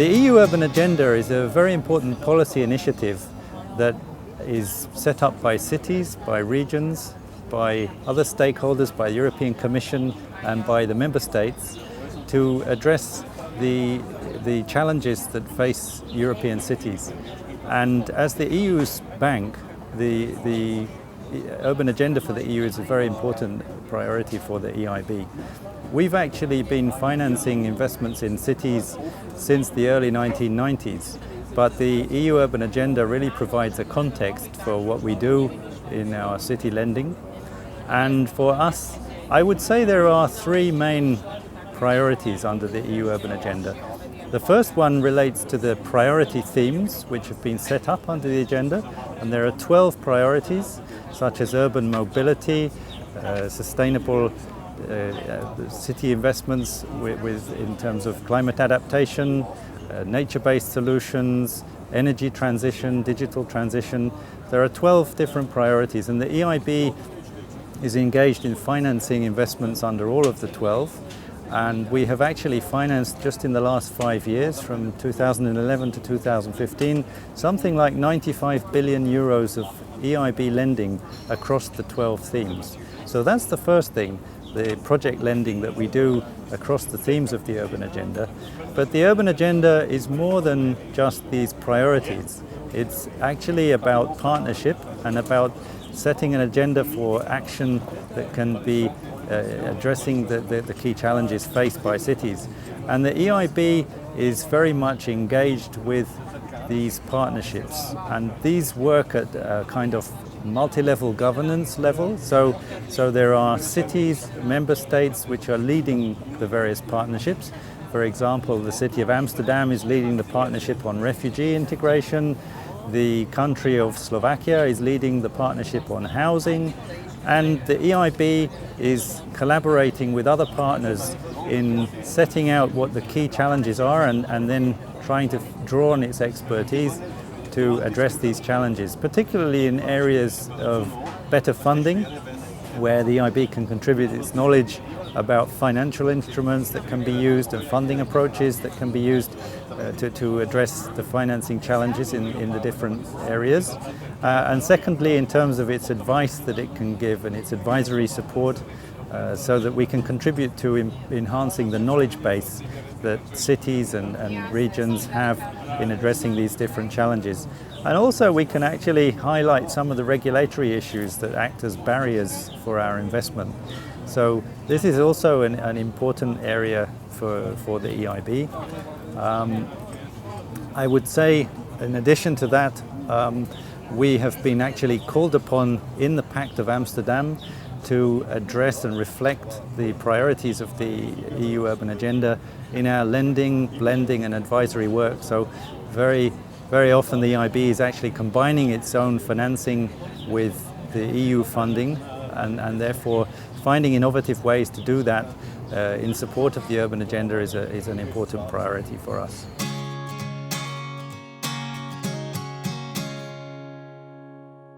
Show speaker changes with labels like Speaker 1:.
Speaker 1: The EU Urban Agenda is a very important policy initiative that is set up by cities, by regions, by other stakeholders, by the European Commission and by the member states to address the challenges that face European cities. And as the EU's bank, the urban agenda for the EU is a very important priority for the EIB. We've actually been financing investments in cities since the early 1990s, but the EU urban agenda really provides a context for what we do in our city lending. And for us, I would say there are three main priorities under the EU urban agenda. The first one relates to the priority themes which have been set up under the agenda, and there are 12 priorities such as urban mobility, sustainable city investments in terms of climate adaptation, nature-based solutions, energy transition, digital transition. There are 12 different priorities, and the EIB is engaged in financing investments under all of the 12. And we have actually financed just in the last 5 years, from 2011 to 2015, something like 95 billion euros of EIB lending across the 12 themes. So that's the first thing, the project lending that we do across the themes of the urban agenda. But the urban agenda is more than just these priorities. It's actually about partnership and about setting an agenda for action that can be addressing the key challenges faced by cities. And the EIB is very much engaged with these partnerships, and these work at a kind of multi-level governance level. So there are cities, member states which are leading the various partnerships. For example, the city of Amsterdam is leading the partnership on refugee integration. The country of Slovakia is leading the partnership on housing, and the EIB is collaborating with other partners in setting out what the key challenges are and then trying to draw on its expertise to address these challenges, particularly in areas of better funding, where the EIB can contribute its knowledge about financial instruments that can be used and funding approaches that can be used to address the financing challenges in the different areas. And secondly, in terms of its advice that it can give and its advisory support, so that we can contribute to enhancing the knowledge base that cities and regions have in addressing these different challenges. And also we can actually highlight some of the regulatory issues that act as barriers for our investment. So this is also an important area for the EIB. I would say, in addition to that, we have been actually called upon in the Pact of Amsterdam to address and reflect the priorities of the EU urban agenda in our lending, blending and advisory work. So very often the EIB is actually combining its own financing with the EU funding, and therefore finding innovative ways to do that in support of the urban agenda is an important priority for us.